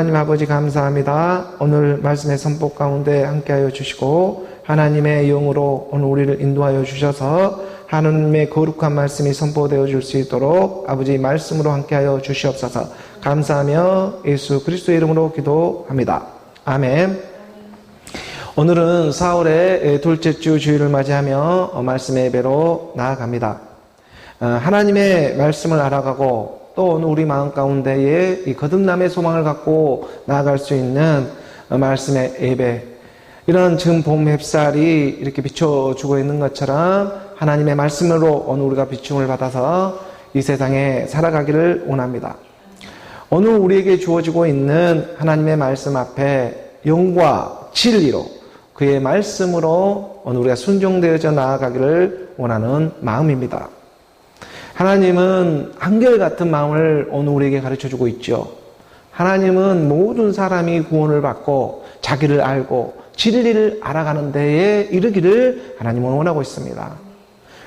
하나님 아버지 감사합니다. 오늘 말씀의 선포 가운데 함께하여 주시고 하나님의 영으로 오늘 우리를 인도하여 주셔서 하나님의 거룩한 말씀이 선포되어 줄 수 있도록 아버지 말씀으로 함께하여 주시옵소서. 감사하며 예수 그리스도의 이름으로 기도합니다. 아멘. 오늘은 4월의 둘째 주 주일을 맞이하며 말씀의 예배로 나아갑니다. 하나님의 말씀을 알아가고 또 오늘 우리 마음 가운데에 이 거듭남의 소망을 갖고 나아갈 수 있는 말씀의 예배, 이런 지금 봄 햇살이 이렇게 비춰주고 있는 것처럼 하나님의 말씀으로 오늘 우리가 비춤을 받아서 이 세상에 살아가기를 원합니다. 오늘 우리에게 주어지고 있는 하나님의 말씀 앞에 영과 진리로 그의 말씀으로 오늘 우리가 순종되어져 나아가기를 원하는 마음입니다. 하나님은 한결같은 마음을 오늘 우리에게 가르쳐주고 있죠. 하나님은 모든 사람이 구원을 받고 자기를 알고 진리를 알아가는 데에 이르기를 하나님은 원하고 있습니다.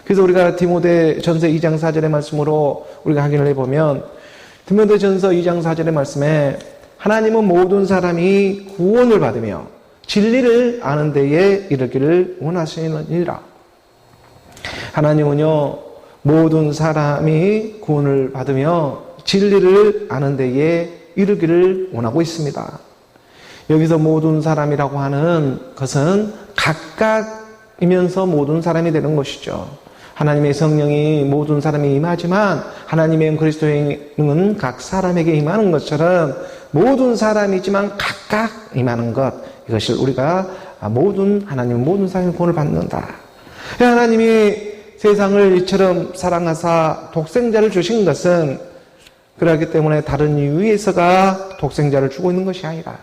그래서 우리가 디모데전서 2장 4절의 말씀으로 우리가 확인을 해보면 디모데전서 2장 4절의 말씀에 하나님은 모든 사람이 구원을 받으며 진리를 아는 데에 이르기를 원하시느니라. 하나님은요, 모든 사람이 구원을 받으며 진리를 아는 데에 이르기를 원하고 있습니다. 여기서 모든 사람이라고 하는 것은 각각이면서 모든 사람이 되는 것이죠. 하나님의 성령이 모든 사람이 임하지만 하나님의 영 그리스도의 영은 각 사람에게 임하는 것처럼 모든 사람이지만 각각 임하는 것, 이것을 우리가 하나님은 모든 사람이 구원을 받는다. 하나님이 세상을 이처럼 사랑하사 독생자를 주신 것은 그렇기 때문에 다른 이유에서가 독생자를 주고 있는 것이 아니라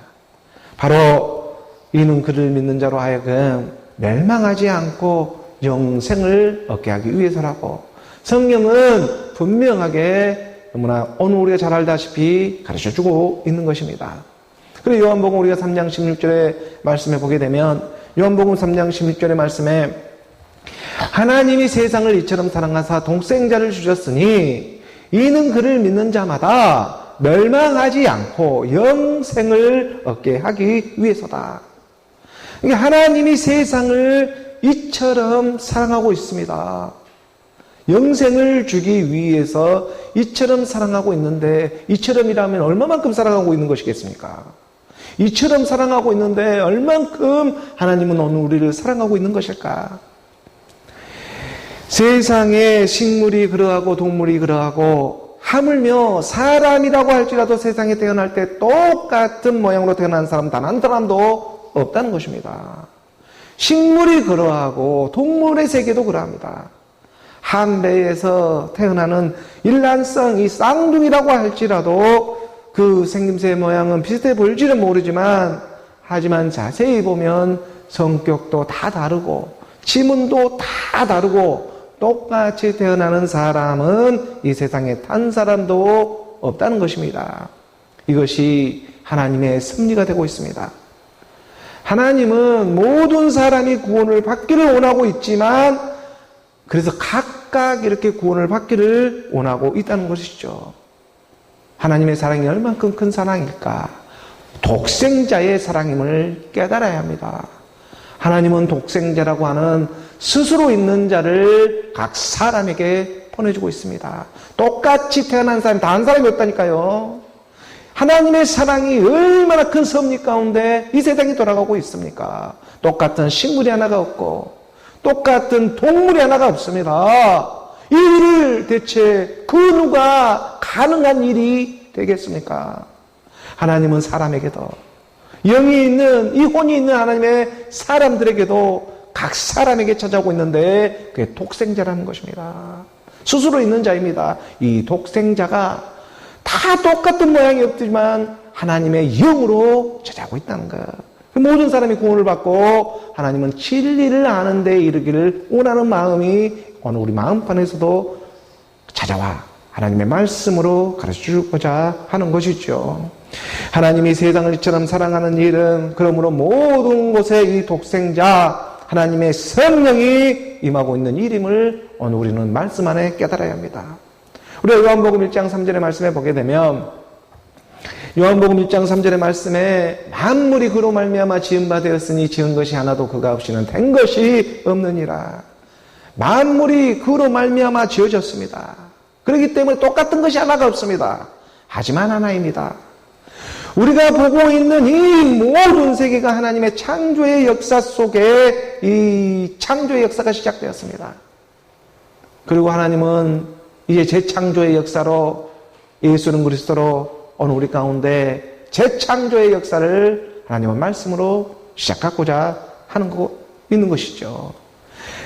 바로 이는 그를 믿는 자로 하여금 멸망하지 않고 영생을 얻게 하기 위해서라고 성경은 분명하게 너무나 오늘 우리가 잘 알다시피 가르쳐주고 있는 것입니다. 그리고 요한복음 우리가 3장 16절의 말씀에 보게 되면 요한복음 3장 16절의 말씀에 하나님이 세상을 이처럼 사랑하사 동생자를 주셨으니 이는 그를 믿는 자마다 멸망하지 않고 영생을 얻게 하기 위해서다. 그러니까 하나님이 세상을 이처럼 사랑하고 있습니다. 영생을 주기 위해서 이처럼 사랑하고 있는데 이처럼이라면 얼마만큼 사랑하고 있는 것이겠습니까? 이처럼 사랑하고 있는데 얼만큼 하나님은 오늘 우리를 사랑하고 있는 것일까? 세상에 식물이 그러하고 동물이 그러하고 하물며 사람이라고 할지라도 세상에 태어날 때 똑같은 모양으로 태어난 사람 단 한 사람도 없다는 것입니다. 식물이 그러하고 동물의 세계도 그러합니다. 한 배에서 태어나는 일란성 이 쌍둥이라고 할지라도 그 생김새 모양은 비슷해 보일지는 모르지만 하지만 자세히 보면 성격도 다 다르고 지문도 다 다르고 똑같이 태어나는 사람은 이 세상에 단 사람도 없다는 것입니다. 이것이 하나님의 섭리가 되고 있습니다. 하나님은 모든 사람이 구원을 받기를 원하고 있지만 그래서 각각 이렇게 구원을 받기를 원하고 있다는 것이죠. 하나님의 사랑이 얼만큼 큰 사랑일까? 독생자의 사랑임을 깨달아야 합니다. 하나님은 독생자라고 하는 스스로 있는 자를 각 사람에게 보내주고 있습니다. 똑같이 태어난 사람이 다 한 사람이 없다니까요. 하나님의 사랑이 얼마나 큰 섭리 가운데 이 세상이 돌아가고 있습니까? 똑같은 식물이 하나가 없고 똑같은 동물이 하나가 없습니다. 이 일을 대체 그 누가 가능한 일이 되겠습니까? 하나님은 사람에게도 영이 있는 이 혼이 있는 하나님의 사람들에게도 각 사람에게 찾아오고 있는데 그게 독생자라는 것입니다. 스스로 있는 자입니다. 이 독생자가 다 똑같은 모양이 없지만 하나님의 영으로 찾아오고 있다는 것. 모든 사람이 구원을 받고 하나님은 진리를 아는 데 이르기를 원하는 마음이 오늘 우리 마음판에서도 찾아와 하나님의 말씀으로 가르쳐주고자 하는 것이죠. 하나님이 세상을 이처럼 사랑하는 일은 그러므로 모든 곳에 이 독생자 하나님의 성령이 임하고 있는 일임을 오늘 우리는 말씀 안에 깨달아야 합니다. 우리가 요한복음 1장 3절의 말씀에 보게 되면 요한복음 1장 3절의 말씀에 만물이 그로 말미암아 지은 바 되었으니 지은 것이 하나도 그가 없이는 된 것이 없느니라. 만물이 그로 말미암아 지어졌습니다. 그렇기 때문에 똑같은 것이 하나가 없습니다. 하지만 하나입니다. 우리가 보고 있는 이 모든 세계가 하나님의 창조의 역사 속에 이 창조의 역사가 시작되었습니다. 그리고 하나님은 이제 재창조의 역사로 예수는 그리스도로 오늘 우리 가운데 재창조의 역사를 하나님은 말씀으로 시작하고자 있는 것이죠.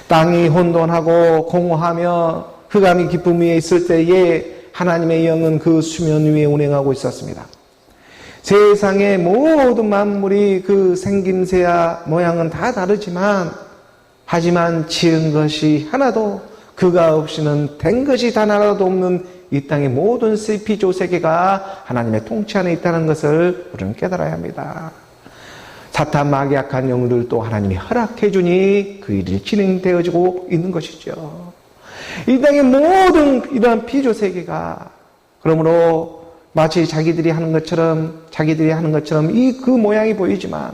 땅이 혼돈하고 공허하며 흑암이 깊음 위에 있을 때에 하나님의 영은 그 수면 위에 운행하고 있었습니다. 세상의 모든 만물이 그 생김새야 모양은 다 다르지만 하지만 지은 것이 하나도 그가 없이는 된 것이 단 하나도 없는 이 땅의 모든 피조 세계가 하나님의 통치 안에 있다는 것을 우리는 깨달아야 합니다. 사탄 마귀 악한 영들도 하나님이 허락해 주니 그 일이 진행되어지고 있는 것이죠. 이 땅의 모든 이러한 피조 세계가 그러므로 마치 자기들이 하는 것처럼 이 그 모양이 보이지만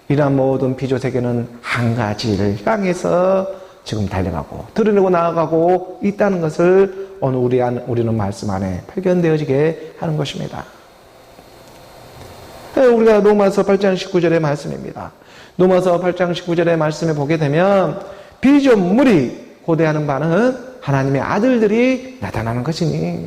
이러한 모든 피조 세계는 한 가지를 향해서 지금 달려가고 드러내고 나아가고 있다는 것을 오늘 우리는 말씀 안에 발견되어지게 하는 것입니다. 우리가 로마서 8장 19절의 말씀입니다. 로마서 8장 19절의 말씀에 보게 되면 피조물이 고대하는 바는 하나님의 아들들이 나타나는 것이니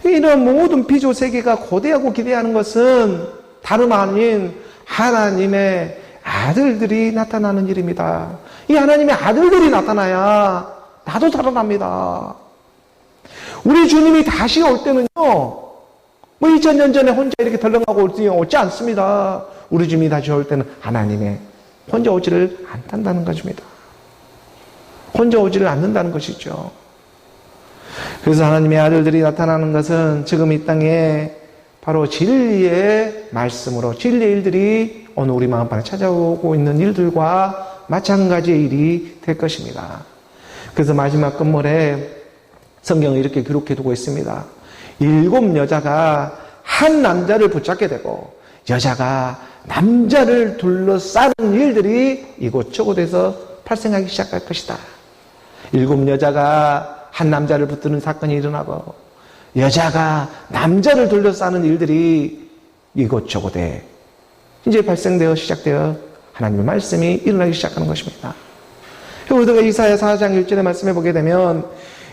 이런 모든 피조 세계가 고대하고 기대하는 것은 다름 아닌 하나님의 아들들이 나타나는 일입니다. 이 하나님의 아들들이 나타나야 나도 살아납니다. 우리 주님이 다시 올 때는요, 2000년 전에 혼자 이렇게 덜렁하고 오지 않습니다. 우리 주님이 다시 올 때는 하나님의 혼자 오지를 않는다는 것입니다. 혼자 오지를 않는다는 것이죠. 그래서 하나님의 아들들이 나타나는 것은 지금 이 땅에 바로 진리의 말씀으로 진리의 일들이 오늘 우리 마음판에 찾아오고 있는 일들과 마찬가지의 일이 될 것입니다. 그래서 마지막 끝물에 성경을 이렇게 기록해 두고 있습니다. 7 여자가 한 남자를 붙잡게 되고 여자가 남자를 둘러싸는 일들이 이곳저곳에서 발생하기 시작할 것이다. 7 여자가 한 남자를 붙드는 사건이 일어나고 여자가 남자를 둘러싸는 일들이 이곳저곳에 이제 시작되어 하나님의 말씀이 일어나기 시작하는 것입니다. 우리가 이사야 4장 1절의 말씀에 보게 되면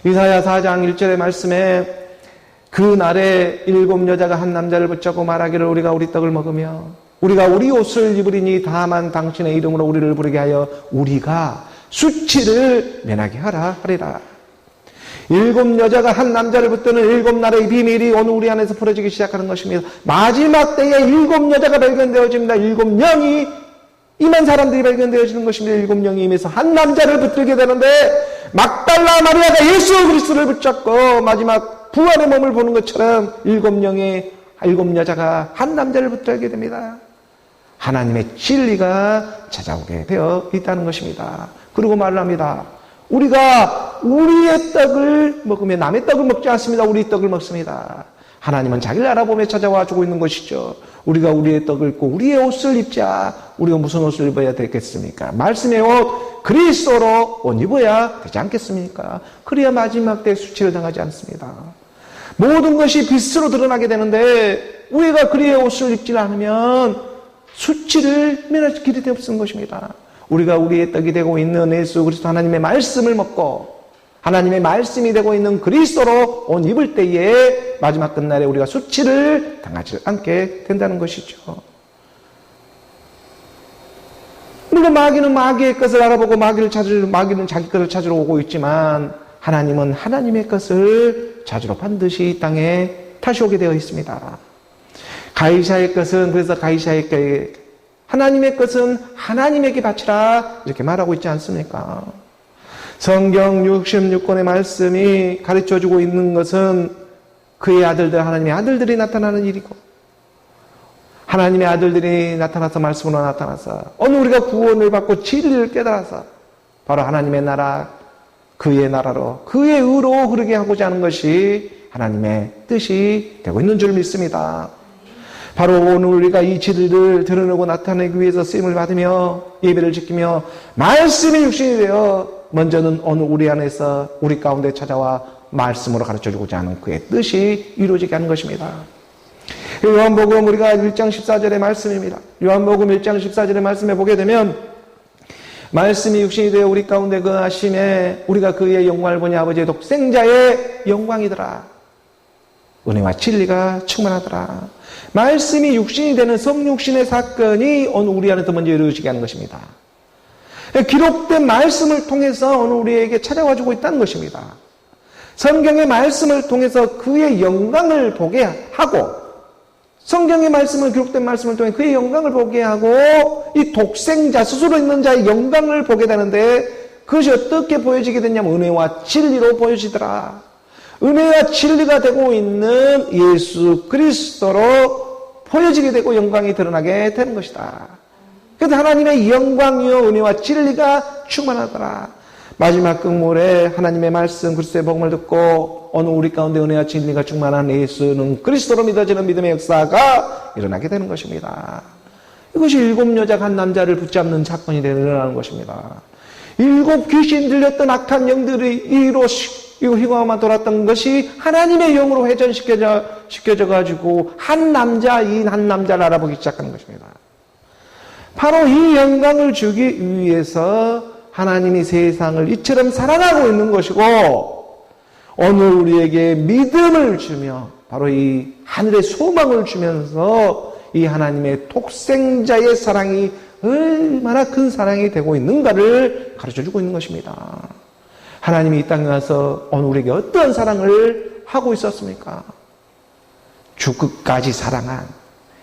이사야 4장 1절의 말씀에 그 날에 7 여자가 한 남자를 붙잡고 말하기를 우리가 우리 떡을 먹으며 우리가 우리 옷을 입으리니 다만 당신의 이름으로 우리를 부르게 하여 우리가 수치를 면하게 하라 하리라. 7 여자가 한 남자를 붙드는 7 날의 비밀이 오늘 우리 안에서 풀어지기 시작하는 것입니다. 마지막 때에 7 여자가 발견되어집니다. 7 영이 임한 사람들이 발견되어지는 것입니다. 7 영이 임해서 한 남자를 붙들게 되는데 막달라 마리아가 예수 그리스도를 붙잡고 마지막 부활의 몸을 보는 것처럼 7 여자가 한 남자를 붙들게 됩니다. 하나님의 진리가 찾아오게 되어 있다는 것입니다. 그리고 말을 합니다. 우리가 우리의 떡을 먹으며 남의 떡을 먹지 않습니다. 우리 떡을 먹습니다. 하나님은 자기를 알아보며 찾아와 주고 있는 것이죠. 우리가 우리의 떡을 입고 우리의 옷을 입자. 우리가 무슨 옷을 입어야 되겠습니까? 말씀의 옷, 그리스도로 옷 입어야 되지 않겠습니까? 그래야 마지막 때 수치를 당하지 않습니다. 모든 것이 빛으로 드러나게 되는데 우리가 그리의 옷을 입지 않으면 수치를 면할 길이 없는 것입니다. 우리가 우리의 떡이 되고 있는 예수 그리스도 하나님의 말씀을 먹고 하나님의 말씀이 되고 있는 그리스도로 옷 입을 때에 마지막 끝날에 우리가 수치를 당하지 않게 된다는 것이죠. 물론 마귀는 마귀의 것을 알아보고 마귀는 자기 것을 찾으러 오고 있지만 하나님은 하나님의 것을 찾으러 반드시 이 땅에 다시 오게 되어 있습니다. 가이사의 것은 그래서 가이사에게 하나님의 것은 하나님에게 바치라 이렇게 말하고 있지 않습니까? 성경 66권의 말씀이 가르쳐주고 있는 것은 그의 아들들, 하나님의 아들들이 나타나는 일이고 하나님의 아들들이 나타나서 말씀으로 나타나서 오늘 우리가 구원을 받고 진리를 깨달아서 바로 하나님의 나라, 그의 나라로 그의 의로 흐르게 하고자 하는 것이 하나님의 뜻이 되고 있는 줄 믿습니다. 바로 오늘 우리가 이 진리를 드러내고 나타내기 위해서 쓰임을 받으며 예배를 지키며 말씀이 육신이 되어 먼저는 오늘 우리 안에서 우리 가운데 찾아와 말씀으로 가르쳐주고자 하는 그의 뜻이 이루어지게 하는 것입니다. 요한복음 우리가 1장 14절의 말씀입니다. 요한복음 1장 14절의 말씀에 보게 되면 말씀이 육신이 되어 우리 가운데 거하심에 우리가 그의 영광을 보니 아버지의 독생자의 영광이더라. 은혜와 진리가 충만하더라. 말씀이 육신이 되는 성육신의 사건이 오늘 우리 안에서 먼저 이루어지게 하는 것입니다. 기록된 말씀을 통해서 오늘 우리에게 찾아와주고 있다는 것입니다. 성경의 말씀을 통해서 그의 영광을 보게 하고 성경의 말씀을 기록된 말씀을 통해 그의 영광을 보게 하고 이 독생자 스스로 있는 자의 영광을 보게 되는데 그것이 어떻게 보여지게 됐냐면 은혜와 진리로 보여지더라. 은혜와 진리가 되고 있는 예수 그리스도로 보여지게 되고 영광이 드러나게 되는 것이다. 그래서 하나님의 영광이요 은혜와 진리가 충만하더라. 마지막 끝물에 하나님의 말씀 그리스도의 복음을 듣고 오늘 우리 가운데 은혜와 진리가 충만한 예수는 그리스도로 믿어지는 믿음의 역사가 일어나게 되는 것입니다. 이것이 7 여자가 한 남자를 붙잡는 사건이 일어나는 것입니다. 7 귀신 들렸던 악한 영들이 이로 휘가만 돌았던 것이 하나님의 영으로 회전시켜져 가지고 한 남자를 알아보기 시작하는 것입니다. 바로 이 영광을 주기 위해서 하나님이 세상을 이처럼 사랑하고 있는 것이고 오늘 우리에게 믿음을 주며 바로 이 하늘의 소망을 주면서 이 하나님의 독생자의 사랑이 얼마나 큰 사랑이 되고 있는가를 가르쳐주고 있는 것입니다. 하나님이 이 땅에 와서 오늘 우리에게 어떤 사랑을 하고 있었습니까? 죽기까지 사랑한,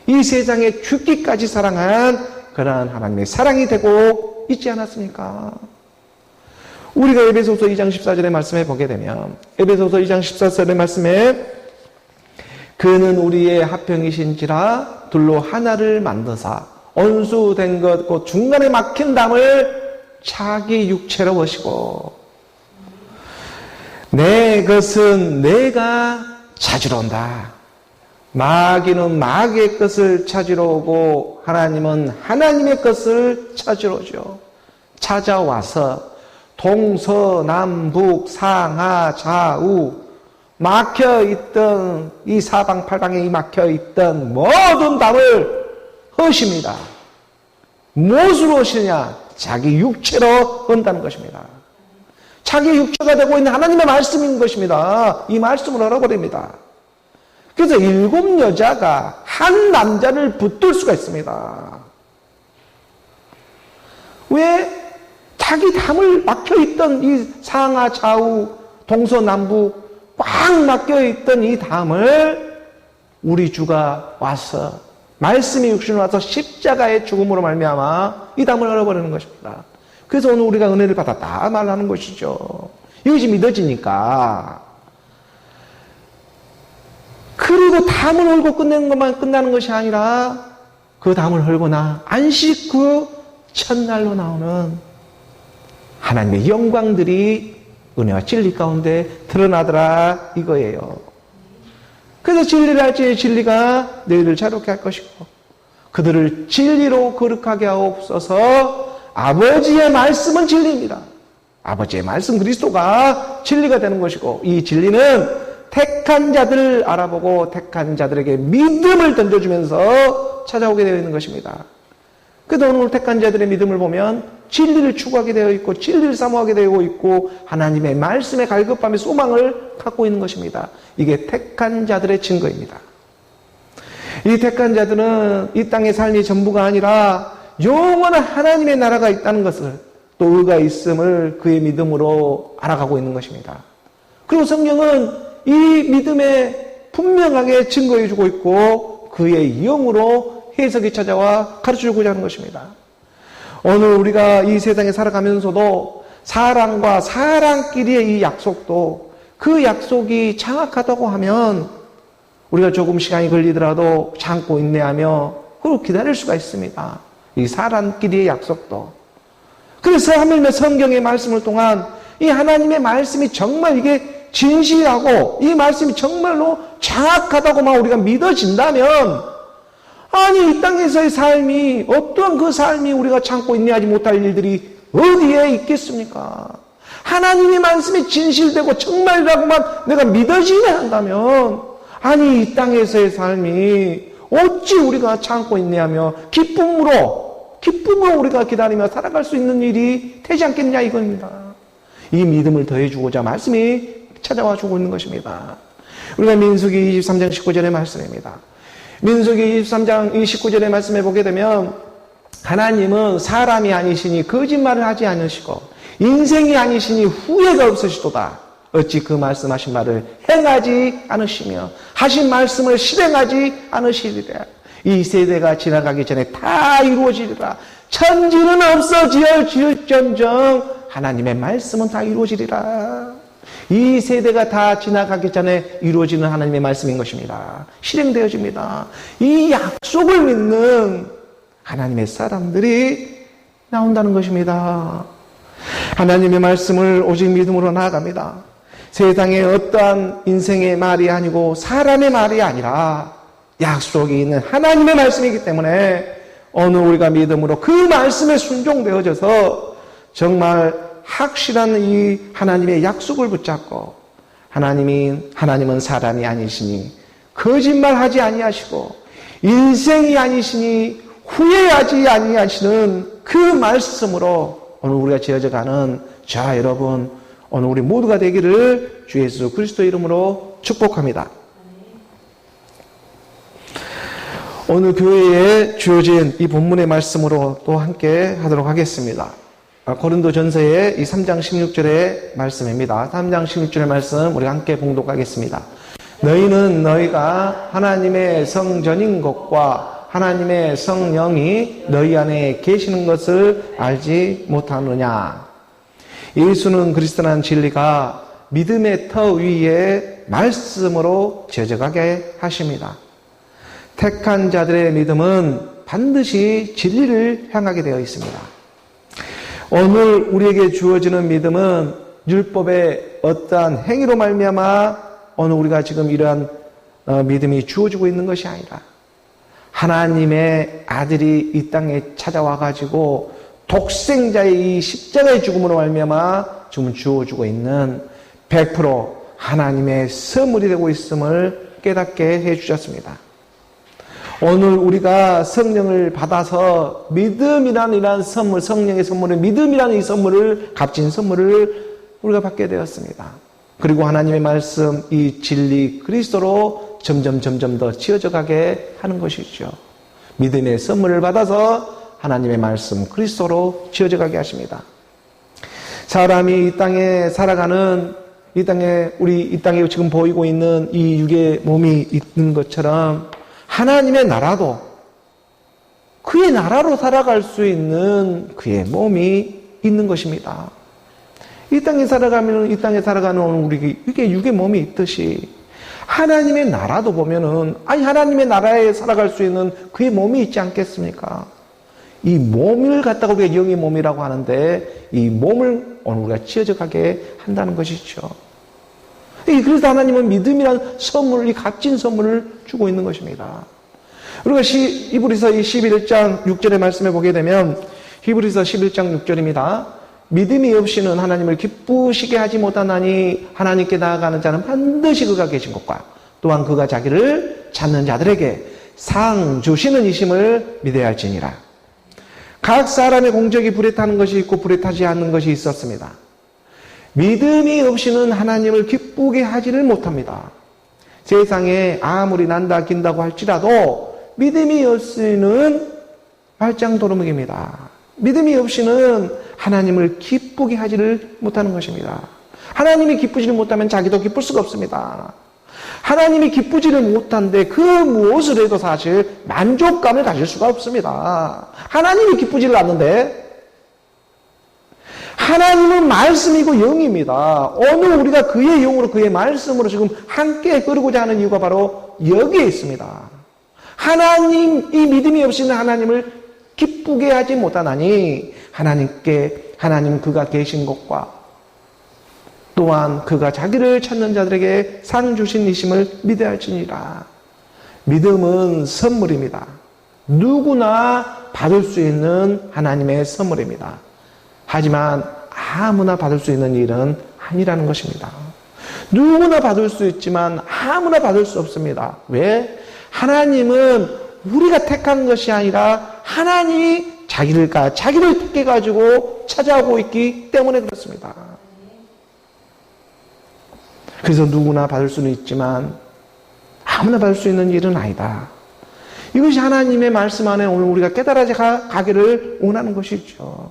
이 세상에 죽기까지 사랑한 그러한 하나님의 사랑이 되고 있지 않았습니까? 우리가 에베소서 2장 14절의 말씀에 보게 되면 에베소서 2장 14절의 말씀에 그는 우리의 합병이신지라 둘로 하나를 만드사 온수된 것 곧 중간에 막힌 담을 자기 육체로 보시고 내 것은 내가 찾으러 온다. 마귀는 마귀의 것을 찾으러 오고 하나님은 하나님의 것을 찾으러 오죠. 찾아와서 동서남북 상하 좌우 막혀있던 이 사방팔방에 막혀있던 모든 담을 허십니다. 무엇으로 허시냐? 자기 육체로 헌다는 것입니다. 자기 육체가 되고 있는 하나님의 말씀인 것입니다. 이 말씀을 알아버립니다. 그래서 7 여자가 한 남자를 붙들 수가 있습니다. 왜? 자기 담을 막혀있던 이 상하 좌우 동서남북 꽉 막혀있던 이 담을 우리 주가 와서 말씀이 육신으로 와서 십자가의 죽음으로 말미암아 이 담을 열어버리는 것입니다. 그래서 오늘 우리가 은혜를 받았다 말하는 것이죠. 이것이 믿어지니까. 그리고 담을 헐고 끝내는 것만 끝나는 것이 아니라 그 담을 헐거나 안식 그 첫날로 나오는 하나님의 영광들이 은혜와 진리 가운데 드러나더라 이거예요. 그래서 진리를 할지 진리가 너희를 자유롭게 할 것이고 그들을 진리로 거룩하게 하옵소서. 아버지의 말씀은 진리입니다. 아버지의 말씀 그리스도가 진리가 되는 것이고 이 진리는 택한 자들을 알아보고 택한 자들에게 믿음을 던져주면서 찾아오게 되어 있는 것입니다. 그래도 오늘 택한 자들의 믿음을 보면 진리를 추구하게 되어 있고 진리를 사모하게 되어 있고 하나님의 말씀에 갈급함에 소망을 갖고 있는 것입니다. 이게 택한 자들의 증거입니다. 이 택한 자들은 이 땅의 삶이 전부가 아니라 영원한 하나님의 나라가 있다는 것을 또 의가 있음을 그의 믿음으로 알아가고 있는 것입니다. 그리고 성경은 이 믿음에 분명하게 증거해주고 있고 그의 영으로 해석이 찾아와 가르쳐주고자 하는 것입니다. 오늘 우리가 이 세상에 살아가면서도 사랑과 사랑끼리의 이 약속도 그 약속이 장악하다고 하면 우리가 조금 시간이 걸리더라도 참고 인내하며 그걸 기다릴 수가 있습니다. 이 사람끼리의 약속도. 그래서 하물며 성경의 말씀을 통한 이 하나님의 말씀이 정말 이게 진실하고 이 말씀이 정말로 정확하다고만 우리가 믿어진다면, 아니 이 땅에서의 삶이, 어떠한 그 삶이 우리가 참고 인내하지 못할 일들이 어디에 있겠습니까? 하나님의 말씀이 진실되고 정말이라고만 내가 믿어지게 한다면, 아니 이 땅에서의 삶이 어찌 우리가 참고 인내하며 기쁨으로 우리가 기다리며 살아갈 수 있는 일이 되지 않겠냐 이겁니다. 이 믿음을 더해주고자 말씀이 찾아와 주고 있는 것입니다. 우리가 민수기 23장 19절의 말씀입니다. 민수기 23장 19절의 말씀에 보게 되면, 하나님은 사람이 아니시니 거짓말을 하지 않으시고 인생이 아니시니 후회가 없으시도다. 어찌 그 말씀하신 말을 행하지 않으시며 하신 말씀을 실행하지 않으시리라. 이 세대가 지나가기 전에 다 이루어지리라. 천지는 없어질전정 하나님의 말씀은 다 이루어지리라. 이 세대가 다 지나가기 전에 이루어지는 하나님의 말씀인 것입니다. 실행되어집니다. 이 약속을 믿는 하나님의 사람들이 나온다는 것입니다. 하나님의 말씀을 오직 믿음으로 나아갑니다. 세상의 어떠한 인생의 말이 아니고 사람의 말이 아니라 약속이 있는 하나님의 말씀이기 때문에 오늘 우리가 믿음으로 그 말씀에 순종되어져서 정말 확실한 이 하나님의 약속을 붙잡고, 하나님은 사람이 아니시니 거짓말하지 아니하시고 인생이 아니시니 후회하지 아니하시는 그 말씀으로 오늘 우리가 지어져가는 자 여러분, 오늘 우리 모두가 되기를 주 예수 그리스도 이름으로 축복합니다. 오늘 교회에 주어진 이 본문의 말씀으로 또 함께 하도록 하겠습니다. 고린도전서의 이 3장 16절의 말씀입니다. 3장 16절의 말씀 우리 함께 봉독하겠습니다. 너희는 너희가 하나님의 성전인 것과 하나님의 성령이 너희 안에 계시는 것을 알지 못하느냐. 예수는 그리스도라는 진리가 믿음의 터 위에 말씀으로 지어져가게 하십니다. 택한 자들의 믿음은 반드시 진리를 향하게 되어 있습니다. 오늘 우리에게 주어지는 믿음은 율법의 어떠한 행위로 말미암아 오늘 우리가 지금 이러한 믿음이 주어지고 있는 것이 아니라 하나님의 아들이 이 땅에 찾아와 가지고 독생자의 이 십자가의 죽음으로 말미암아 지금 주어지고 있는 100% 하나님의 선물이 되고 있음을 깨닫게 해주셨습니다. 오늘 우리가 성령을 받아서 믿음이라는 이러한 선물, 성령의 선물을, 믿음이라는 이 선물을, 값진 선물을 우리가 받게 되었습니다. 그리고 하나님의 말씀, 이 진리 그리스도로 점점 더 지어져 가게 하는 것이죠. 믿음의 선물을 받아서 하나님의 말씀 그리스도로 지어져 가게 하십니다. 사람이 이 땅에 살아가는, 이 땅에 지금 보이고 있는 이 육의 몸이 있는 것처럼 하나님의 나라도 그의 나라로 살아갈 수 있는 그의 몸이 있는 것입니다. 이 땅에 살아가는 우리 이게 육의 몸이 있듯이 하나님의 나라도 보면은 하나님의 나라에 살아갈 수 있는 그의 몸이 있지 않겠습니까? 이 몸을 갖다가 우리가 영의 몸이라고 하는데 이 몸을 오늘 우리가 지어져 가게 한다는 것이죠. 그래서 하나님은 믿음이라는 선물을, 이 값진 선물을 주고 있는 것입니다. 우리가 히브리서 11장 6절의 말씀에 보게 되면 히브리서 11장 6절입니다. 믿음이 없이는 하나님을 기쁘시게 하지 못하나니 하나님께 나아가는 자는 반드시 그가 계신 것과 또한 그가 자기를 찾는 자들에게 상 주시는 이심을 믿어야 할지니라. 각 사람의 공적이 불에 타는 것이 있고 불에 타지 않는 것이 있었습니다. 믿음이 없이는 하나님을 기쁘게 하지를 못합니다. 세상에 아무리 난다 긴다고 할지라도 믿음이 없이는 말짱도루묵입니다. 믿음이 없이는 하나님을 기쁘게 하지를 못하는 것입니다. 하나님이 기쁘지를 못하면 자기도 기쁠 수가 없습니다. 하나님이 기쁘지를 못한데 그 무엇을 해도 사실 만족감을 가질 수가 없습니다. 하나님이 기쁘지를 않는데, 하나님은 말씀이고 영입니다. 오늘 우리가 그의 영으로 그의 말씀으로 지금 함께 걸으고자 하는 이유가 바로 여기에 있습니다. 하나님, 이 믿음이 없이는 하나님을 기쁘게 하지 못하나니 하나님 그가 계신 것과 또한 그가 자기를 찾는 자들에게 상 주신 이심을 믿어야 할지니라. 믿음은 선물입니다. 누구나 받을 수 있는 하나님의 선물입니다. 하지만 아무나 받을 수 있는 일은 아니라는 것입니다. 누구나 받을 수 있지만 아무나 받을 수 없습니다. 왜? 하나님은 우리가 택한 것이 아니라 하나님이 자기를 택해가지고 찾아오고 있기 때문에 그렇습니다. 그래서 누구나 받을 수는 있지만 아무나 받을 수 있는 일은 아니다. 이것이 하나님의 말씀 안에 오늘 우리가 깨달아져 가기를 원하는 것이죠.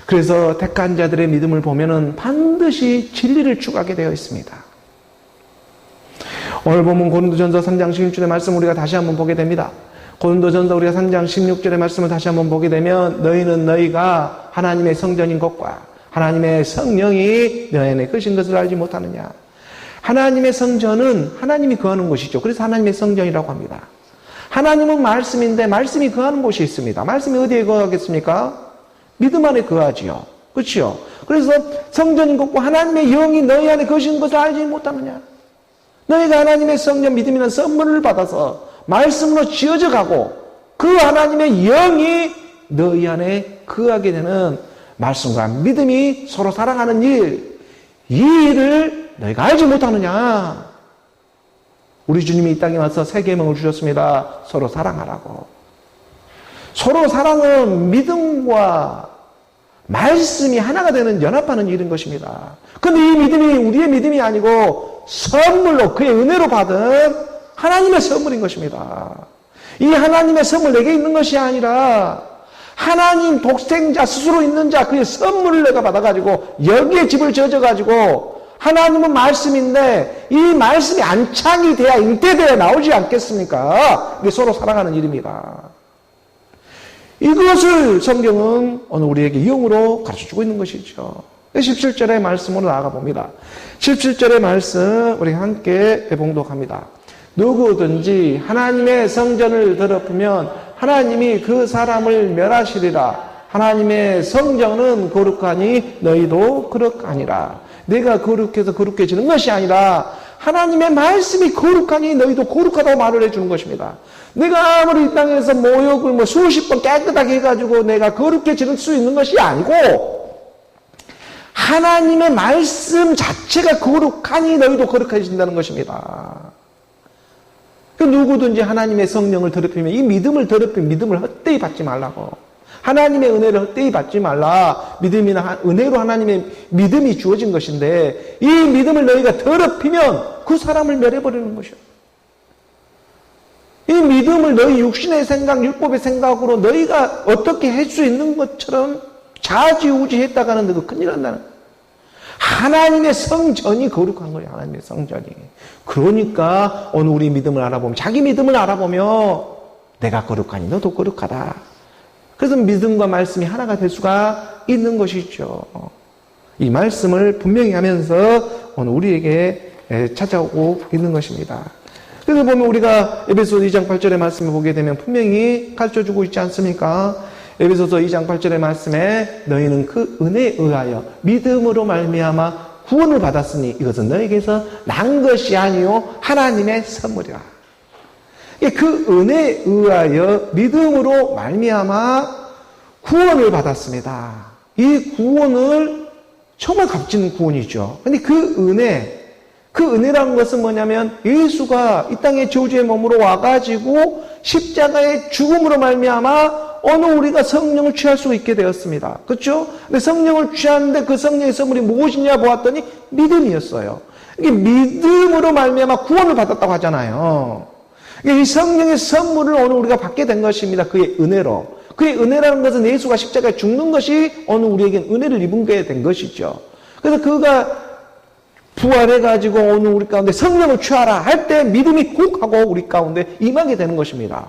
그래서 택한 자들의 믿음을 보면은 반드시 진리를 추구하게 되어 있습니다. 오늘 보면 고린도전서 3장 16절의 말씀 우리가 다시 한번 보게 됩니다. 고린도전서 우리가 3장 16절의 말씀을 다시 한번 보게 되면 너희는 너희가 하나님의 성전인 것과 하나님의 성령이 너희 안에 계신 것을 알지 못하느냐. 하나님의 성전은 하나님이 거하는 곳이죠. 그래서 하나님의 성전이라고 합니다. 하나님은 말씀인데 말씀이 거하는 곳이 있습니다. 말씀이 어디에 거하겠습니까? 믿음 안에 거하지요. 그렇죠? 그래서 성전인 것과 하나님의 영이 너희 안에 거하시는 것을 알지 못하느냐. 너희가 하나님의 성전 믿음이라는 선물을 받아서 말씀으로 지어져 가고 그 하나님의 영이 너희 안에 거하게 되는 말씀과 믿음이 서로 사랑하는 일, 이 일을 너희가 알지 못하느냐. 우리 주님이 이 땅에 와서 새 계명을 주셨습니다. 서로 사랑하라고. 서로 사랑은 믿음과 말씀이 하나가 되는 연합하는 일인 것입니다. 그런데 이 믿음이 우리의 믿음이 아니고 선물로 그의 은혜로 받은 하나님의 선물인 것입니다. 이 하나님의 선물 내게 있는 것이 아니라 하나님 독생자 스스로 있는 자 그의 선물을 내가 받아가지고 여기에 집을 지어가지고 하나님은 말씀인데 이 말씀이 안착이 돼야 잉태돼야 나오지 않겠습니까? 이게 서로 사랑하는 일입니다. 이것을 성경은 오늘 우리에게 영으로 가르쳐주고 있는 것이죠. 17절의 말씀으로 나아가 봅니다. 17절의 말씀 우리 함께 봉독합니다. 누구든지 하나님의 성전을 더럽히면 하나님이 그 사람을 멸하시리라. 하나님의 성전은 거룩하니 너희도 거룩하니라. 내가 거룩해서 거룩해지는 것이 아니라 하나님의 말씀이 거룩하니 너희도 거룩하다고 말을 해주는 것입니다. 내가 아무리 이 땅에서 모욕을 수십 번 깨끗하게 해가지고 내가 거룩해질 수 있는 것이 아니고 하나님의 말씀 자체가 거룩하니 너희도 거룩해진다는 것입니다. 누구든지 하나님의 성령을 더럽히면 이 믿음을 더럽히면 믿음을 헛되이 받지 말라고. 하나님의 은혜를 헛되이 받지 말라. 믿음이나 은혜로 하나님의 믿음이 주어진 것인데 이 믿음을 너희가 더럽히면 그 사람을 멸해버리는 것이요. 이 믿음을 너희 육신의 생각, 율법의 생각으로 너희가 어떻게 할 수 있는 것처럼 좌지우지했다가는 너가 큰일 난다는 거예요. 하나님의 성전이 거룩한 거예요. 하나님의 성전이. 그러니까 오늘 우리 믿음을 알아보면 자기 믿음을 알아보면 내가 거룩하니 너도 거룩하다. 그래서 믿음과 말씀이 하나가 될 수가 있는 것이죠. 이 말씀을 분명히 하면서 오늘 우리에게 찾아오고 있는 것입니다. 그래서 보면 우리가 에베소서 2장 8절의 말씀을 보게 되면 분명히 가르쳐주고 있지 않습니까? 에베소서 2장 8절의 말씀에 너희는 그 은혜에 의하여 믿음으로 말미암아 구원을 받았으니 이것은 너희에게서 난 것이 아니요 하나님의 선물이라. 그 은혜에 의하여 믿음으로 말미암아 구원을 받았습니다. 이 구원을 정말 값진 구원이죠. 근데 그 은혜라는 것은 뭐냐면 예수가 이 땅에 저주의 몸으로 와가지고 십자가의 죽음으로 말미암아 어느 우리가 성령을 취할 수 있게 되었습니다. 그렇죠? 근데 성령을 취하는데 그 성령의 선물이 무엇이냐 보았더니 믿음이었어요. 이게 믿음으로 말미암아 구원을 받았다고 하잖아요. 이 성령의 선물을 오늘 우리가 받게 된 것입니다. 그의 은혜로. 그의 은혜라는 것은 예수가 십자가에 죽는 것이 오늘 우리에게 은혜를 입은 게 된 것이죠. 그래서 그가 부활해가지고 오늘 우리 가운데 성령을 취하라 할 때 믿음이 꼭 하고 우리 가운데 임하게 되는 것입니다.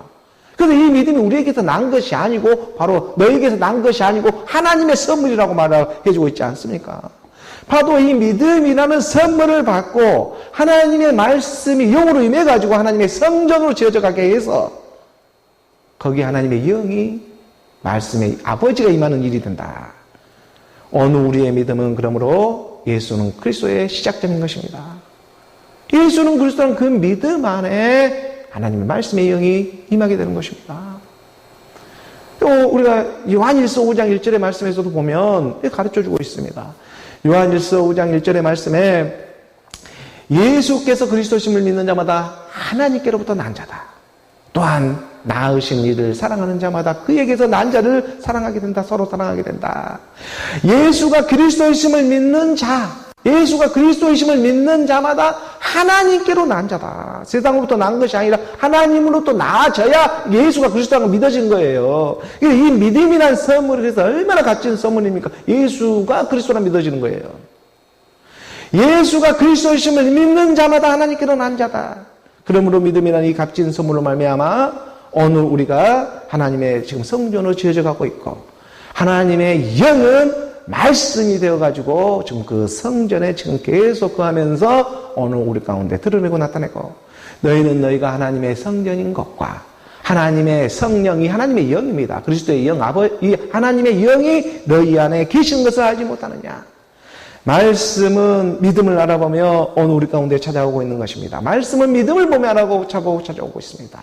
그래서 이 믿음이 우리에게서 난 것이 아니고 바로 너에게서 난 것이 아니고 하나님의 선물이라고 말해주고 있지 않습니까? 바로 이 믿음이라는 선물을 받고 하나님의 말씀이 영으로 임해가지고 하나님의 성전으로 지어져 가게 해서 거기에 하나님의 영이 말씀의 아버지가 임하는 일이 된다. 오늘 우리의 믿음은 그러므로 예수는 그리스도의 시작점인 것입니다. 예수는 그리스도는 그 믿음 안에 하나님의 말씀의 영이 임하게 되는 것입니다. 또 우리가 요한일서 5장 1절의 말씀에서도 보면 가르쳐주고 있습니다. 요한일서 5장 1절의 말씀에 예수께서 그리스도심을 믿는 자마다 하나님께로부터 난 자다. 또한 낳으신 이를 사랑하는 자마다 그에게서 난 자를 사랑하게 된다. 서로 사랑하게 된다. 예수가 그리스도이심을 믿는 자, 예수가 그리스도이심을 믿는 자마다 하나님께로 난 자다. 세상으로부터 난 것이 아니라 하나님으로부터 나아져야 예수가 그리스도라는 걸 믿어진 거예요. 이 믿음이란 선물이 그래서 얼마나 값진 선물입니까? 예수가 그리스도라 믿어지는 거예요. 예수가 그리스도이심을 믿는 자마다 하나님께로 난 자다. 그러므로 믿음이라는 이 값진 선물로 말미암아 오늘 우리가 하나님의 지금 성전으로 지어져 가고 있고 하나님의 영은 말씀이 되어가지고 지금 그 성전에 지금 계속 거하면서 오늘 우리 가운데 드러내고 나타내고 너희는 너희가 하나님의 성전인 것과 하나님의 성령이 하나님의 영입니다. 그리스도의 영, 이 하나님의 영이 너희 안에 계신 것을 알지 못하느냐. 말씀은 믿음을 알아보며 오늘 우리 가운데 찾아오고 있는 것입니다. 말씀은 믿음을 보며 알아보고 찾아오고 있습니다.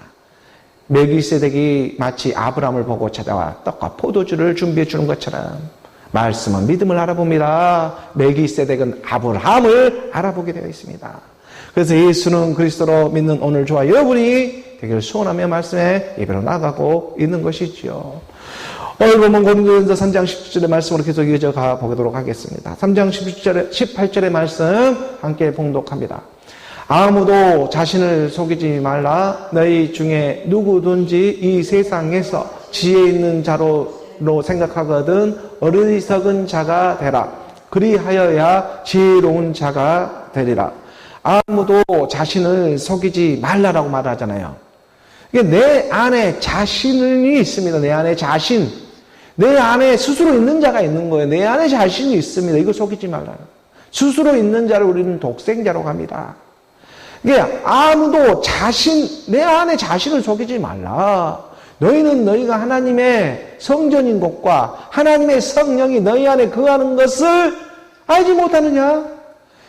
멜기세덱이 마치 아브라함을 보고 찾아와 떡과 포도주를 준비해 주는 것처럼 말씀은 믿음을 알아봅니다. 멜기세덱은 아브라함을 알아보게 되어 있습니다. 그래서 예수는 그리스도로 믿는 오늘 저와 여러분이 되기를 소원하며 말씀에 예배로 나가고 있는 것이지요. 오늘 보면 고린도전서 3장 17절의 말씀으로 계속 이어져 가 보도록 하겠습니다. 3장 18절의 말씀 함께 봉독합니다. 아무도 자신을 속이지 말라. 너희 중에 누구든지 이 세상에서 지혜 있는 자로 생각하거든 어리석은 자가 되라. 그리하여야 지혜로운 자가 되리라. 아무도 자신을 속이지 말라라고 말하잖아요. 이게 내 안에 자신이 있습니다. 내 안에 자신. 내 안에 스스로 있는 자가 있는 거예요. 내 안에 자신이 있습니다. 이거 속이지 말라. 스스로 있는 자를 우리는 독생자라고 합니다. 이게 아무도 내 안에 자신을 속이지 말라. 너희는 너희가 하나님의 성전인 것과 하나님의 성령이 너희 안에 거하는 것을 알지 못하느냐?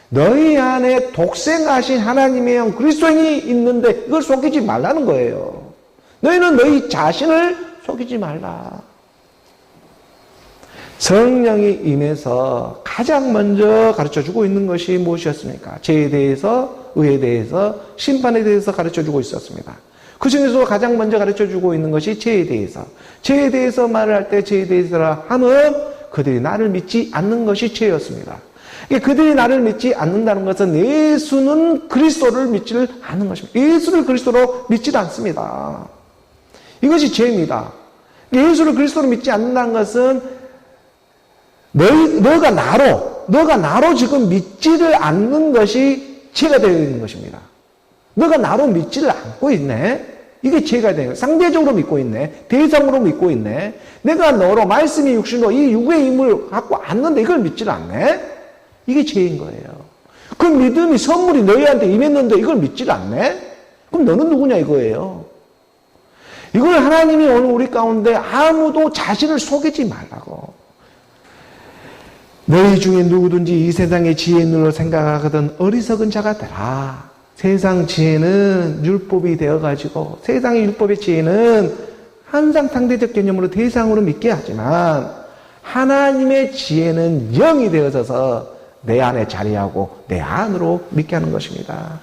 너희 안에 독생하신 하나님의 영 그리스도인이 있는데 이걸 속이지 말라는 거예요. 너희는 너희 자신을 속이지 말라. 성령이 임해서 가장 먼저 가르쳐주고 있는 것이 무엇이었습니까? 죄에 대해서, 의에 대해서, 심판에 대해서 가르쳐주고 있었습니다. 그 중에서 가장 먼저 가르쳐주고 있는 것이 죄에 대해서. 죄에 대해서 말을 할 때 죄에 대해서라 하면 그들이 나를 믿지 않는 것이 죄였습니다. 그들이 나를 믿지 않는다는 것은 예수는 그리스도를 믿지를 않는 것입니다. 예수를 그리스도로 믿지 않습니다. 이것이 죄입니다. 예수를 그리스도로 믿지 않는다는 것은 너가 나로 지금 믿지를 않는 것이 죄가 되어 있는 것입니다. 너가 나로 믿지를 않고 있네? 이게 죄가 되는 거예요. 상대적으로 믿고 있네. 대상으로 믿고 있네. 내가 너로 말씀이 육신으로 이 육의 힘을 갖고 앉는데 이걸 믿지를 않네? 이게 죄인 거예요. 그 믿음이 선물이 너희한테 임했는데 이걸 믿지를 않네? 그럼 너는 누구냐 이거예요. 이걸 하나님이 오늘 우리 가운데 아무도 자신을 속이지 말라고. 너희 중에 누구든지 이 세상의 지혜 있는 걸 생각하거든 어리석은 자가 되라. 세상 지혜는 율법이 되어가지고 세상의 율법의 지혜는 항상 상대적 개념으로 대상으로 믿게 하지만 하나님의 지혜는 영이 되어져서 내 안에 자리하고 내 안으로 믿게 하는 것입니다.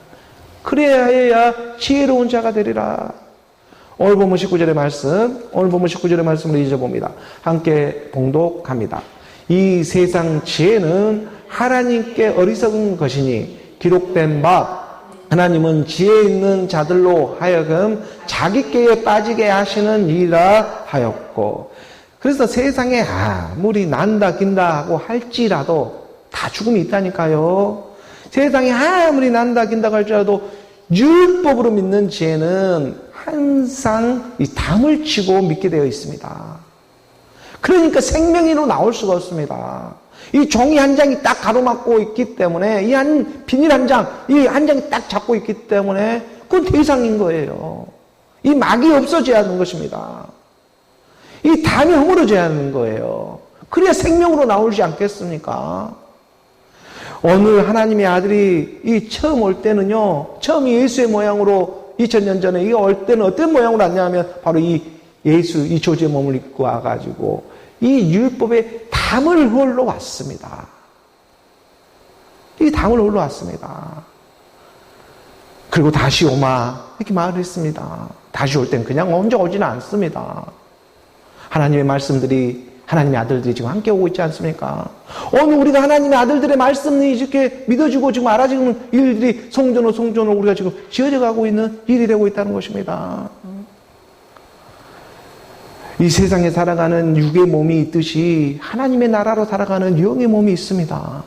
그래야 해야 지혜로운 자가 되리라. 오늘 본문 19절의 말씀으로 잊어봅니다. 함께 봉독합니다. 이 세상 지혜는 하나님께 어리석은 것이니 기록된 바 하나님은 지혜 있는 자들로 하여금 자기께에 빠지게 하시는 이라 하였고. 그래서 세상에 아무리 난다 긴다 하고 할지라도 다 죽음이 있다니까요. 세상에 아무리 난다 긴다고 할지라도 율법으로 믿는 지혜는 항상 이 담을 치고 믿게 되어 있습니다. 그러니까 생명이로 나올 수가 없습니다. 이 종이 한 장이 딱 가로막고 있기 때문에 이 비닐 한 장, 이 한 장이 딱 잡고 있기 때문에 그건 대상인 거예요. 이 막이 없어져야 하는 것입니다. 이 담이 허물어져야 하는 거예요. 그래야 생명으로 나오지 않겠습니까? 오늘 하나님의 아들이 이 처음 올 때는요, 처음 예수의 모양으로 2000년 전에 이게 올 때는 어떤 모양으로 왔냐면 바로 이 예수, 이 조지의 몸을 입고 와가지고 이 율법의 담을 홀로 왔습니다. 이 담을 홀로 왔습니다. 그리고 다시 오마 이렇게 말을 했습니다. 다시 올 땐 그냥 혼자 오지는 않습니다. 하나님의 말씀들이, 하나님의 아들들이 지금 함께 오고 있지 않습니까? 오늘 우리가 하나님의 아들들의 말씀이 이렇게 믿어지고 지금 알아지는 일들이 성전으로 우리가 지금 지어져 가고 있는 일이 되고 있다는 것입니다. 이 세상에 살아가는 육의 몸이 있듯이 하나님의 나라로 살아가는 영의 몸이 있습니다.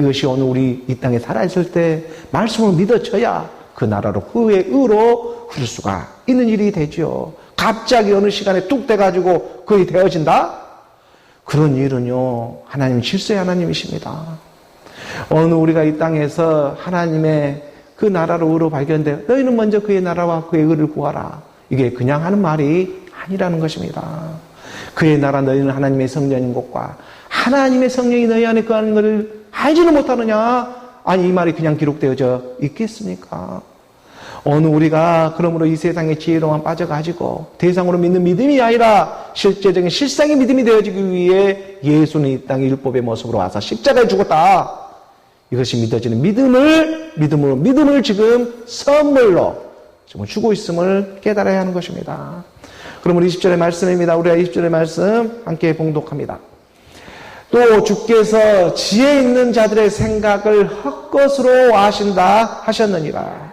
이것이 오늘 우리 이 땅에 살아있을 때 말씀을 믿어져야 그 나라로 그의 의로 흐를 수가 있는 일이 되죠. 갑자기 어느 시간에 뚝 돼가지고 그게 되어진다? 그런 일은요, 하나님 질서의 하나님이십니다. 오늘 우리가 이 땅에서 하나님의 그 나라로 의로 발견돼 너희는 먼저 그의 나라와 그의 의를 구하라. 이게 그냥 하는 말이 아니라는 것입니다. 그의 나라 너희는 하나님의 성전인 것과 하나님의 성령이 너희 안에 거하는 것을 알지는 못하느냐? 아니 이 말이 그냥 기록되어져 있겠습니까? 오늘 우리가 그러므로 이 세상의 지혜로만 빠져가지고 대상으로 믿는 믿음이 아니라 실제적인 실상의 믿음이 되어지기 위해 예수는 이 땅의 율법의 모습으로 와서 십자가에 죽었다. 이것이 믿어지는 믿음을 지금 선물로 지금 주고 있음을 깨달아야 하는 것입니다. 그럼 우리 20절의 말씀입니다. 우리가 20절의 말씀 함께 봉독합니다. 또 주께서 지혜 있는 자들의 생각을 헛것으로 아신다 하셨느니라.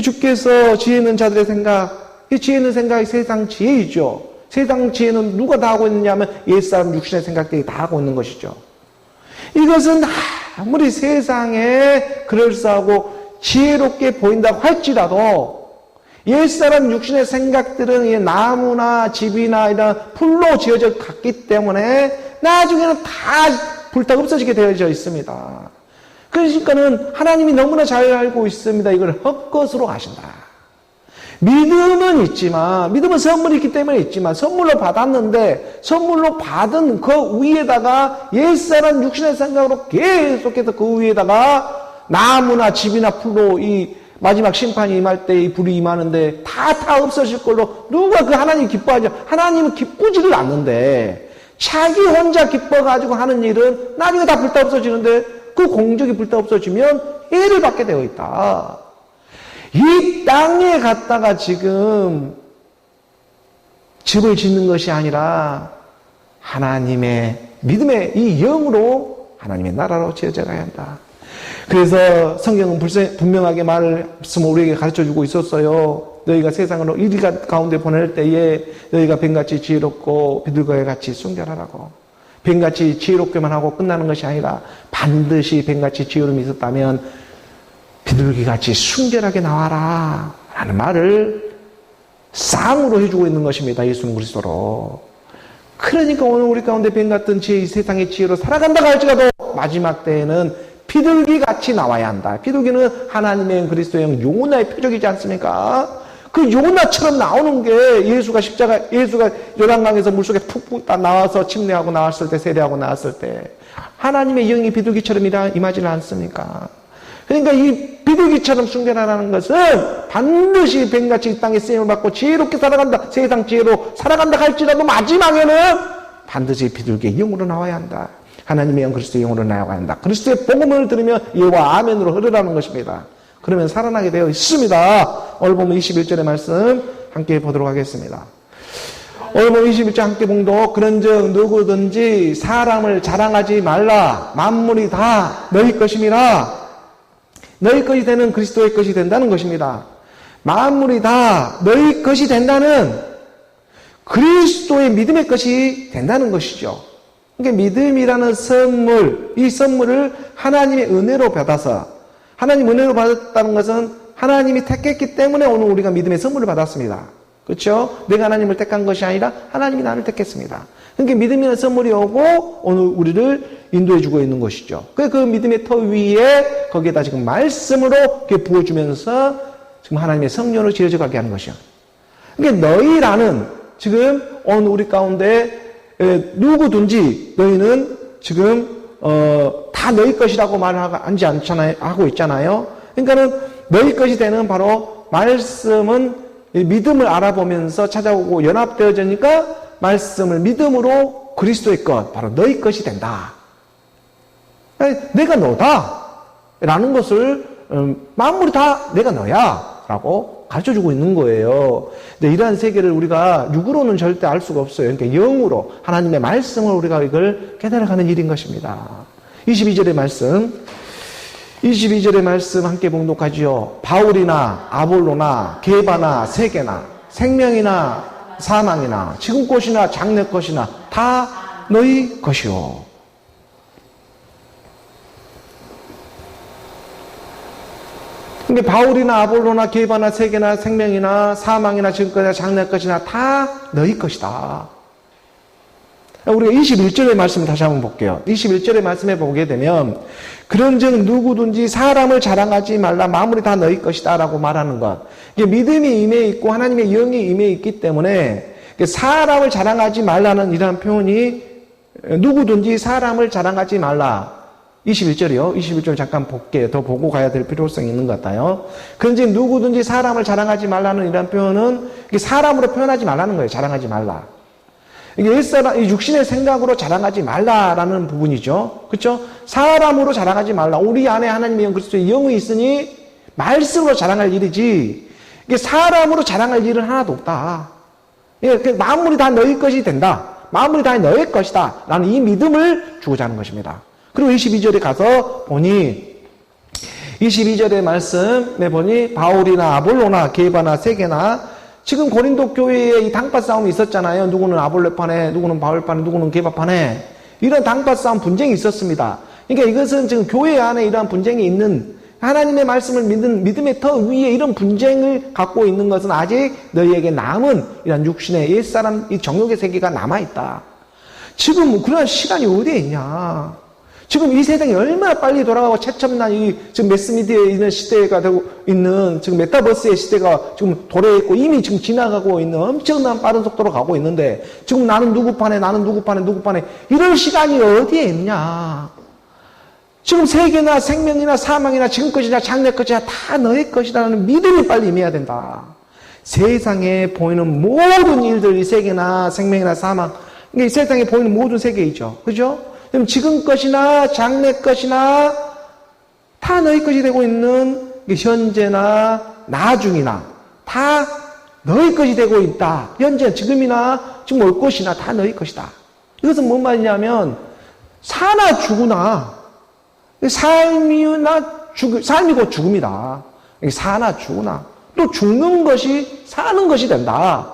주께서 지혜 있는 자들의 생각, 이 지혜 있는 생각이 세상 지혜이죠. 세상 지혜는 누가 다 하고 있느냐 하면 옛사람 육신의 생각들이 다 하고 있는 것이죠. 이것은 아무리 세상에 그럴싸하고 지혜롭게 보인다고 할지라도 옛사람 육신의 생각들은 나무나 집이나 이런 풀로 지어져 갔기 때문에 나중에는 다 불타 없어지게 되어져 있습니다. 그러니까는 하나님이 너무나 잘 알고 있습니다. 이걸 헛것으로 가신다. 믿음은 있지만, 믿음은 선물이 있기 때문에 있지만, 선물로 받았는데, 선물로 받은 그 위에다가 옛사람 육신의 생각으로 계속해서 그 위에다가 나무나 집이나 풀로 이 마지막 심판이 임할 때 이 불이 임하는데 다 없어질 걸로 누가 그 하나님 기뻐하죠? 하나님은 기쁘지를 않는데 자기 혼자 기뻐가지고 하는 일은 나중에 다 불타 없어지는데 그 공적이 불타 없어지면 해를 받게 되어 있다. 이 땅에 갔다가 지금 집을 짓는 것이 아니라 하나님의 믿음의 이 영으로 하나님의 나라로 지어져 가야 한다. 그래서 성경은 분명하게 말씀을 우리에게 가르쳐주고 있었어요. 너희가 세상으로 이리 가운데 보낼 때에 너희가 뱀같이 지혜롭고 비둘기와 같이 순결하라고. 뱀같이 지혜롭게만 하고 끝나는 것이 아니라 반드시 뱀같이 지혜로움이 있었다면 비둘기같이 순결하게 나와라 라는 말을 쌍으로 해주고 있는 것입니다. 예수는 그리스도로. 그러니까 오늘 우리 가운데 뱀같은 지혜, 세상의 지혜로 살아간다고 할지라도 마지막 때에는 비둘기같이 나와야 한다. 비둘기는 하나님의 그리스도의 영 요나의 표적이지 않습니까? 그 요나처럼 나오는 게 예수가 요단강에서 물속에 푹푹 나와서 침례하고 나왔을 때, 세례하고 나왔을 때 하나님의 영이 비둘기처럼 임하지는 않습니까? 그러니까 이 비둘기처럼 순결하라는 것은 반드시 뱀같이 이 땅에 쓰임을 받고 지혜롭게 살아간다. 세상 지혜로 살아간다 할지라도 마지막에는 반드시 비둘기의 영으로 나와야 한다. 하나님의 영 그리스도의 영으로 나아가야 한다. 그리스도의 복음을 들으면 예와 아멘으로 흐르라는 것입니다. 그러면 살아나게 되어 있습니다. 오늘 보면 21절의 말씀 함께 보도록 하겠습니다. 오늘 보면 21절 함께 봉독. 그런즉 누구든지 사람을 자랑하지 말라. 만물이 다 너희 것임이라. 너희 것이 되는 그리스도의 것이 된다는 것입니다. 만물이 다 너희 것이 된다는 그리스도의 믿음의 것이 된다는 것이죠. 그러니까 믿음이라는 선물, 이 선물을 하나님의 은혜로 받아서, 하나님 은혜로 받았다는 것은 하나님이 택했기 때문에 오늘 우리가 믿음의 선물을 받았습니다. 그렇죠? 내가 하나님을 택한 것이 아니라 하나님이 나를 택했습니다. 그러니까 믿음이라는 선물이 오고 오늘 우리를 인도해주고 있는 것이죠. 그 믿음의 터 위에 거기에다 지금 말씀으로 부어주면서 지금 하나님의 성령으로 지어져 가게 하는 것이요. 그러니까 너희라는 지금 오늘 우리 가운데 누구든지 너희는 지금 다 다 너희 것이라고 말하지 않잖아요. 하고 있잖아요. 그러니까는 너희 것이 되는 바로 말씀은 믿음을 알아보면서 찾아오고 연합되어지니까 말씀을 믿음으로 그리스도의 것, 바로 너희 것이 된다. 내가 너다. 라는 것을 만물이 다 내가 너야. 라고 가르쳐주고 있는 거예요. 근데 이러한 세계를 우리가 육으로는 절대 알 수가 없어요. 그러니까 영으로 하나님의 말씀을 우리가 이걸 깨달아가는 일인 것입니다. 22절의 말씀. 22절의 말씀 함께 봉독하지요. 바울이나 아볼로나 게바나 세계나 생명이나 사망이나 지금 것이나 장래 것이나 다 너희 것이요. 근데 바울이나 아볼로나 게바나 세계나 생명이나 사망이나 지금 것이나 장래 것이나 다 너희 것이다. 우리가 21절의 말씀을 다시 한번 볼게요. 21절의 말씀에 보게 되면 그런즉 누구든지 사람을 자랑하지 말라 만물이 다 너희 것이다 라고 말하는 것. 이게 믿음이 임해 있고 하나님의 영이 임해 있기 때문에 사람을 자랑하지 말라는 이러한 표현이 누구든지 사람을 자랑하지 말라. 21절이요. 21절 잠깐 볼게요. 더 보고 가야 될 필요성이 있는 것 같아요. 그런즉 누구든지 사람을 자랑하지 말라는 이러한 표현은 사람으로 표현하지 말라는 거예요. 자랑하지 말라. 이게 육신의 생각으로 자랑하지 말라라는 부분이죠. 그렇죠? 사람으로 자랑하지 말라. 우리 안에 하나님의 영 그리스도의 영이 있으니 말씀으로 자랑할 일이지. 이게 사람으로 자랑할 일은 하나도 없다. 만물이 다 너희 것이 된다. 만물이 다 너희 것이다. 라는 이 믿음을 주고자 하는 것입니다. 그리고 22절에 가서 보니 22절의 말씀에 보니 바울이나 아볼로나 게바나 세계나 지금 고린도 교회에 이 당파 싸움이 있었잖아요. 누구는 아볼로판에, 누구는 바울판에, 누구는 게바판에 이런 당파 싸움 분쟁이 있었습니다. 그러니까 이것은 지금 교회 안에 이러한 분쟁이 있는 하나님의 말씀을 믿는 믿음의 터 위에 이런 분쟁을 갖고 있는 것은 아직 너희에게 남은 이런 육신의 옛사람 이 정욕의 세계가 남아있다. 지금 그런 시간이 어디에 있냐. 지금 이 세상이 얼마나 빨리 돌아가고 최첨단 이 지금 매스미디어에 있는 시대가 되고 있는 지금 메타버스의 시대가 지금 도래해 있고 이미 지금 지나가고 있는 엄청난 빠른 속도로 가고 있는데 지금 나는 누구 판에 나는 누구 판에 누구 판에 이런 시간이 어디에 있냐. 지금 세계나 생명이나 사망이나 지금 것이나 장래 것이나 다 너의 것이라는 믿음이 빨리 임해야 된다. 세상에 보이는 모든 일들 이 세계나 생명이나 사망 이게 세상에 보이는 모든 세계이죠. 그죠? 그럼 지금 것이나 장래 것이나 다 너희 것이 되고 있는 현재나 나중이나 다 너희 것이 되고 있다. 현재, 지금이나 지금 올 것이나 다 너희 것이다. 이것은 뭔 말이냐면 사나 죽으나 삶이 곧 죽음이다. 사나 죽으나 또 죽는 것이 사는 것이 된다.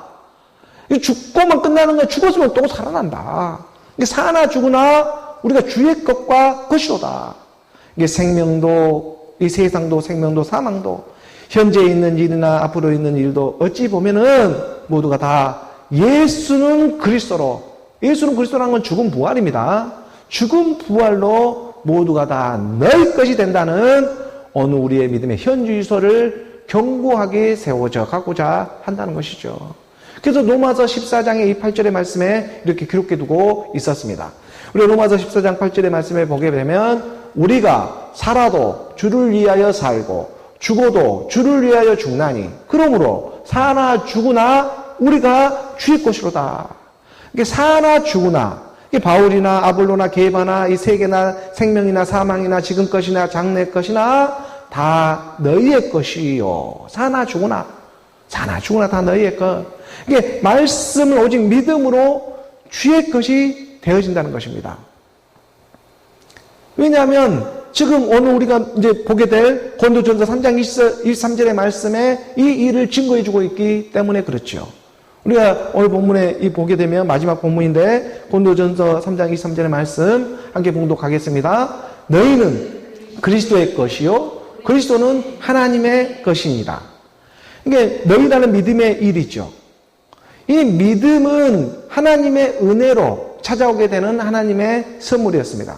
죽고만 끝나는 거야. 죽었으면 또 살아난다. 사나 죽으나 우리가 주의 것과 것이로다. 이게 생명도, 이 세상도, 생명도, 사망도, 현재 있는 일이나 앞으로 있는 일도 어찌 보면은 모두가 다 예수는 그리스도로, 예수는 그리스도라는 건 죽음 부활입니다. 죽음 부활로 모두가 다 너희 것이 된다는 어느 우리의 믿음의 현주의소를 견고하게 세워져 가고자 한다는 것이죠. 그래서 로마서 14장의 이 8절의 말씀에 이렇게 기록해 두고 있었습니다. 우리 로마서 14장 8절의 말씀에 보게 되면 우리가 살아도 주를 위하여 살고 죽어도 주를 위하여 죽나니 그러므로 사나 죽으나 우리가 주의 것이로다. 이게 사나 죽으나 이 바울이나 아볼로나 게바나 이 세계나 생명이나 사망이나 지금 것이나 장래 것이나 다 너희의 것이요. 사나 죽으나 다 너희의 것. 이게 말씀을 오직 믿음으로 주의 것이 되어진다는 것입니다. 왜냐하면 지금 오늘 우리가 이제 보게 될 고린도전서 3장 23절의 말씀에 이 일을 증거해주고 있기 때문에 그렇죠. 우리가 오늘 본문에 보게 되면 마지막 본문인데 고린도전서 3장 23절의 말씀 함께 봉독하겠습니다. 너희는 그리스도의 것이요 그리스도는 하나님의 것입니다. 이게 너희라는 믿음의 일이죠. 이 믿음은 하나님의 은혜로 찾아오게 되는 하나님의 선물이었습니다.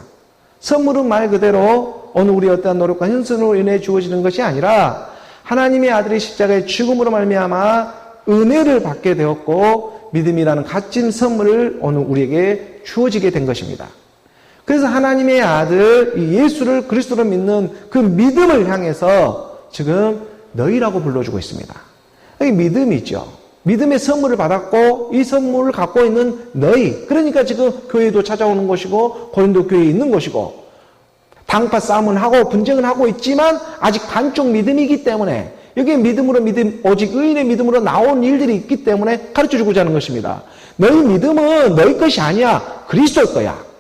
선물은 말 그대로 어느 우리의 어떠한 노력과 헌신으로 인해 주어지는 것이 아니라 하나님의 아들의 십자가의 죽음으로 말미암아 은혜를 받게 되었고 믿음이라는 값진 선물을 어느 우리에게 주어지게 된 것입니다. 그래서 하나님의 아들 예수를 그리스도로 믿는 그 믿음을 향해서 지금 너희라고 불러주고 있습니다. 여기 믿음이죠. 믿음의 선물을 받았고 이 선물을 갖고 있는 너희, 그러니까 지금 교회도 찾아오는 것이고 고린도 교회에 있는 것이고 당파 싸움은 하고 분쟁은 하고 있지만 아직 반쪽 믿음이기 때문에 여기에 믿음으로 오직 의인의 믿음으로 나온 일들이 있기 때문에 가르쳐주고자 하는 것입니다. 너희 믿음은 너희 것이 아니야. 그리스도의 거야.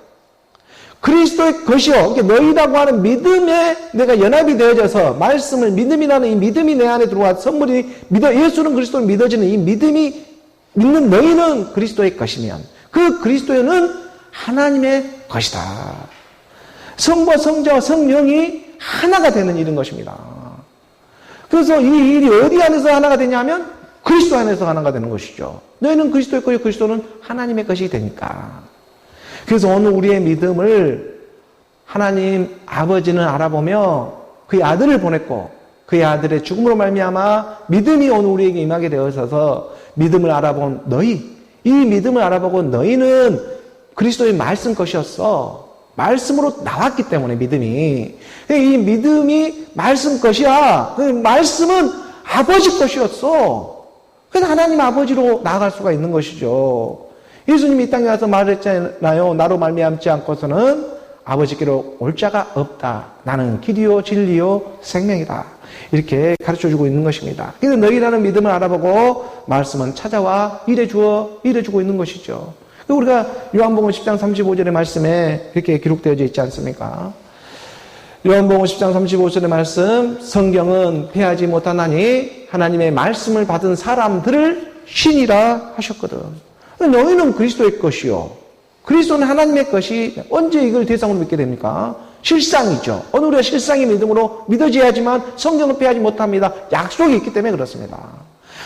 그리스도의 것이요. 너희라고 하는 믿음에 내가 연합이 되어져서 말씀을 믿음이라는 이 믿음이 내 안에 들어와 선물이 예수는 그리스도를 믿어지는 이 믿음이 믿는 너희는 그리스도의 것이면 그 그리스도는 하나님의 것이다. 성과 성자와 성령이 하나가 되는 일인 것입니다. 그래서 이 일이 어디 안에서 하나가 되냐면 그리스도 안에서 하나가 되는 것이죠. 너희는 그리스도의 것이고 그리스도는 하나님의 것이 되니까. 그래서 오늘 우리의 믿음을 하나님 아버지는 알아보며 그의 아들을 보냈고 그의 아들의 죽음으로 말미암아 믿음이 오늘 우리에게 임하게 되어서 믿음을 알아본 너희, 이 믿음을 알아보고 너희는 그리스도의 말씀 것이었어. 말씀으로 나왔기 때문에 믿음이. 이 믿음이 말씀 것이야. 그 말씀은 아버지 것이었어. 그래서 하나님 아버지로 나아갈 수가 있는 것이죠. 예수님이 이 땅에 와서 말했잖아요. 나로 말미암지 않고서는 아버지께로 올 자가 없다. 나는 길이요 진리요 생명이다. 이렇게 가르쳐주고 있는 것입니다. 그래서 너희라는 믿음을 알아보고 말씀은 찾아와 일해주고 있는 것이죠. 우리가 요한복음 10장 35절의 말씀에 이렇게 기록되어져 있지 않습니까? 요한복음 10장 35절의 말씀, 성경은 패하지 못하나니 하나님의 말씀을 받은 사람들을 신이라 하셨거든. 너희는 그리스도의 것이요. 그리스도는 하나님의 것이 언제 이걸 대상으로 믿게 됩니까? 실상이죠. 오늘 우리가 실상의 믿음으로 믿어져야지만 성경은 패하지 못합니다. 약속이 있기 때문에 그렇습니다.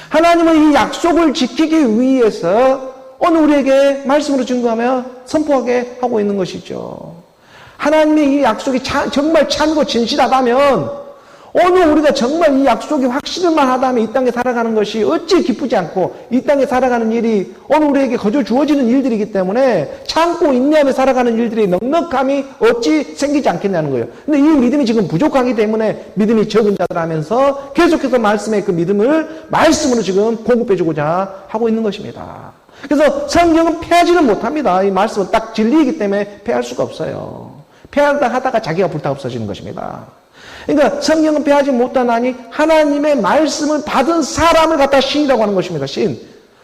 하나님은 이 약속을 지키기 위해서 오늘 우리에게 말씀으로 증거하며 선포하게 하고 있는 것이죠. 하나님의 이 약속이 정말 참고 진실하다면 오늘 우리가 정말 이 약속이 확실만 하다면 이 땅에 살아가는 것이 어찌 기쁘지 않고 이 땅에 살아가는 일이 오늘 우리에게 거저 주어지는 일들이기 때문에 참고 인내하며 살아가는 일들이 넉넉함이 어찌 생기지 않겠냐는 거예요. 근데 이 믿음이 지금 부족하기 때문에 믿음이 적은 자들 하면서 계속해서 말씀의 그 믿음을 말씀으로 지금 공급해주고자 하고 있는 것입니다. 그래서 성경은 패하지는 못합니다. 이 말씀은 딱 진리이기 때문에 패할 수가 없어요. 패하다 하다가 자기가 불타 없어지는 것입니다. 그러니까 성경은 패하지 못하나니 하나님의 말씀을 받은 사람을 갖다 신이라고 하는 것입니다. 신.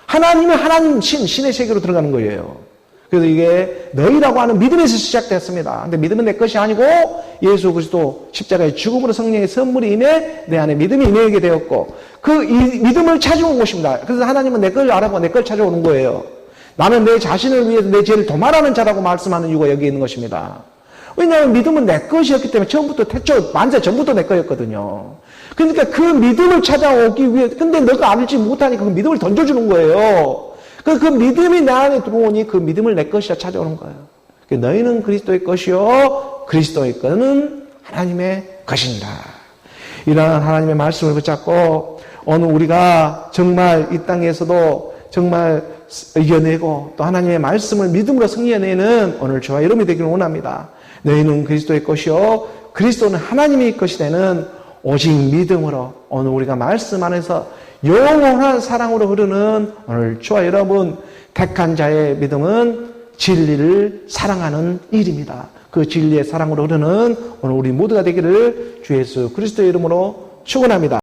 하나님은 하나님 신의 세계로 들어가는 거예요. 그래서 이게 너희라고 하는 믿음에서 시작됐습니다. 근데 믿음은 내 것이 아니고 예수 그리스도 십자가의 죽음으로 성령의 선물이 임해 내 안에 믿음이 임하게 되었고 그 이 믿음을 찾아온 것입니다. 그래서 하나님은 내 걸 알아보고 내 걸 찾아오는 거예요. 나는 내 자신을 위해서 내 죄를 도말하는 자라고 말씀하는 이유가 여기 있는 것입니다. 왜냐하면 믿음은 내 것이었기 때문에 처음부터 태초 만세 전부터 내 거였거든요. 그러니까 그 믿음을 찾아오기 위해 근데 너가 알지 못하니까 그 믿음을 던져주는 거예요. 그 믿음이 내 안에 들어오니 그 믿음을 내 것이라 찾아오는 거예요. 너희는 그리스도의 것이요 그리스도의 것은 하나님의 것이니라. 이러한 하나님의 말씀을 붙잡고 오늘 우리가 정말 이 땅에서도 정말 이겨내고 또 하나님의 말씀을 믿음으로 승리해내는 오늘 저와 여러분이 되기를 원합니다. 너희는 그리스도의 것이요 그리스도는 하나님의 것이 되는 오직 믿음으로 오늘 우리가 말씀 안에서 영원한 사랑으로 흐르는 오늘 저와 여러분 택한 자의 믿음은 진리를 사랑하는 일입니다. 그 진리의 사랑으로 흐르는 오늘 우리 모두가 되기를 주 예수 그리스도의 이름으로 축원합니다.